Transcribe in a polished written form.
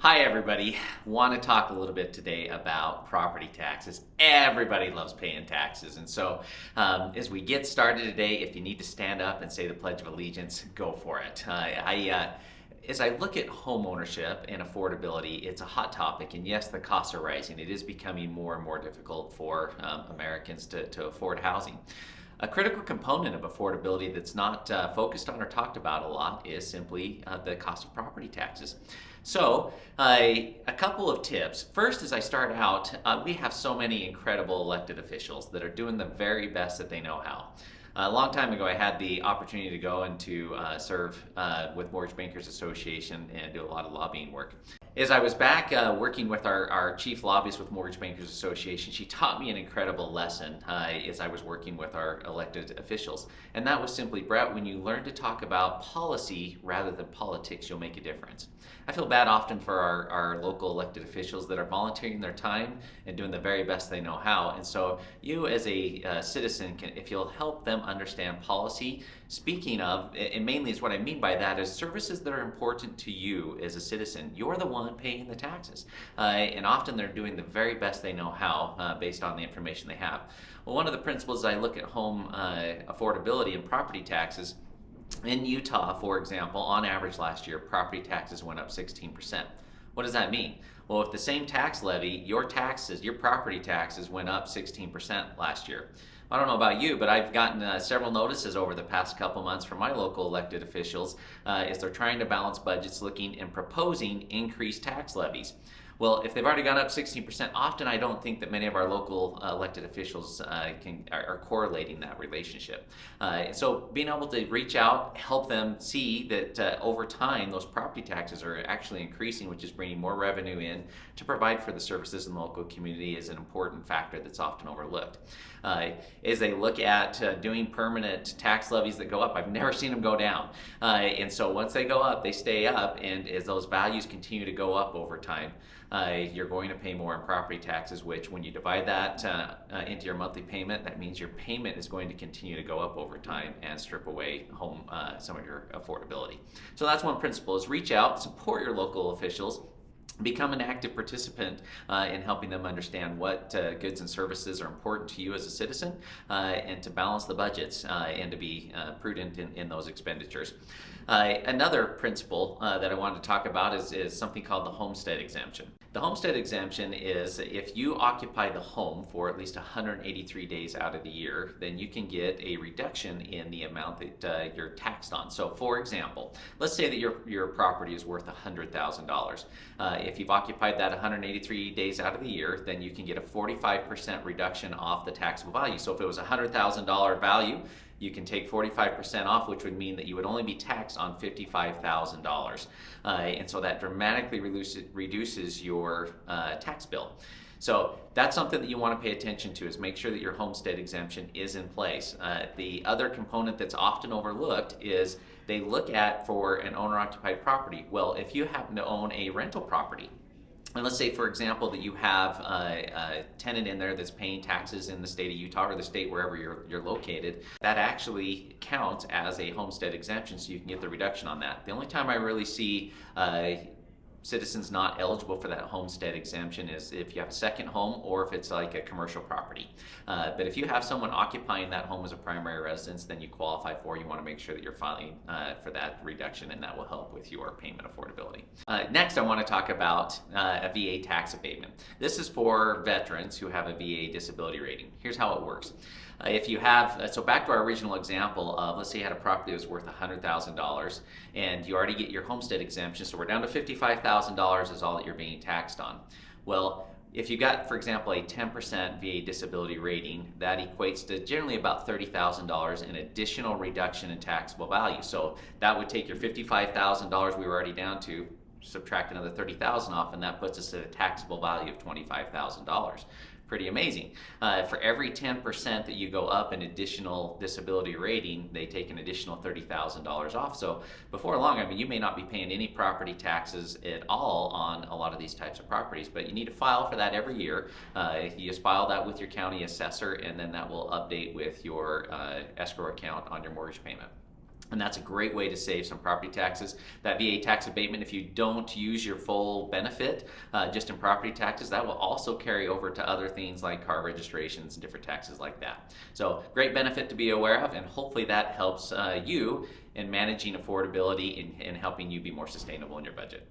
Hi, everybody. Want to talk a little bit today about property taxes. Everybody loves paying taxes. And so, as we get started today, if you need to stand up and say the Pledge of Allegiance, go for it. As I look at home ownership and affordability, it's a hot topic. And yes, the costs are rising. It is becoming more and more difficult for Americans to afford housing. A critical component of affordability that's not focused on or talked about a lot is simply the cost of property taxes. So, a couple of tips. First, as I start out, we have so many incredible elected officials that are doing the very best that they know how. A long time ago, I had the opportunity to go and to serve with Mortgage Bankers Association and do a lot of lobbying work. As I was back working with our chief lobbyist with Mortgage Bankers Association, she taught me an incredible lesson as I was working with our elected officials. And that was simply, Brett, when you learn to talk about policy rather than politics, you'll make a difference. I feel bad often for our local elected officials that are volunteering their time and doing the very best they know how. And so you as a citizen, if you'll help them understand policy, speaking of, and mainly is what I mean by that, is services that are important to you as a citizen. You're the one paying the taxes. And often they're doing the very best they know how based on the information they have. Well, one of the principles I look at home affordability and property taxes. In Utah, for example, on average last year, property taxes went up 16%. What does that mean? Well, with the same tax levy, your property taxes went up 16% last year. I don't know about you, but I've gotten several notices over the past couple months from my local elected officials as they're trying to balance budgets, looking and proposing increased tax levies. Well, if they've already gone up 16%, often I don't think that many of our local elected officials are correlating that relationship. So being able to reach out, help them see that over time those property taxes are actually increasing, which is bringing more revenue in to provide for the services in the local community is an important factor that's often overlooked. As they look at doing permanent tax levies that go up, I've never seen them go down. And so once they go up, they stay up, and as those values continue to go up over time, you're going to pay more in property taxes, which when you divide that into your monthly payment, that means your payment is going to continue to go up over time and strip away some of your affordability. So that's one principle, is reach out, support your local officials, become an active participant in helping them understand what goods and services are important to you as a citizen, and to balance the budgets and to be prudent in those expenditures. Another principle that I wanted to talk about is something called the homestead exemption. The homestead exemption is if you occupy the home for at least 183 days out of the year, then you can get a reduction in the amount that you're taxed on. So for example, let's say that your property is worth $100,000. If you've occupied that 183 days out of the year, then you can get a 45% reduction off the taxable value. So if it was a $100,000 value, you can take 45% off, which would mean that you would only be taxed on $55,000. And so that dramatically reduces your tax bill. So that's something that you want to pay attention to, is make sure that your homestead exemption is in place. The other component that's often overlooked is they look at for an owner-occupied property. Well, if you happen to own a rental property, and let's say, for example, that you have a tenant in there that's paying taxes in the state of Utah or the state wherever you're located, that actually counts as a homestead exemption, so you can get the reduction on that. The only time I really see citizens not eligible for that homestead exemption is if you have a second home or if it's like a commercial property. But if you have someone occupying that home as a primary residence, then you qualify for. You want to make sure that you're filing for that reduction, and that will help with your payment affordability. Next, I want to talk about a VA tax abatement. This is for veterans who have a VA disability rating. Here's how it works. If you have, so back to our original example of, let's say you had a property that was worth $100,000 and you already get your homestead exemption, so we're down to $55,000 is all that you're being taxed on. Well, if you got, for example, a 10% VA disability rating, that equates to generally about $30,000 in additional reduction in taxable value. So that would take your $55,000 we were already down to, subtract another $30,000 off, and that puts us at a taxable value of $25,000. Pretty amazing. For every 10% that you go up an additional disability rating, they take an additional $30,000 off. So before long, I mean, you may not be paying any property taxes at all on a lot of these types of properties, but you need to file for that every year. You just file that with your county assessor, and then that will update with your escrow account on your mortgage payment. And that's a great way to save some property taxes. That VA tax abatement, if you don't use your full benefit just in property taxes, that will also carry over to other things like car registrations and different taxes like that. So great benefit to be aware of, and hopefully that helps you in managing affordability and helping you be more sustainable in your budget.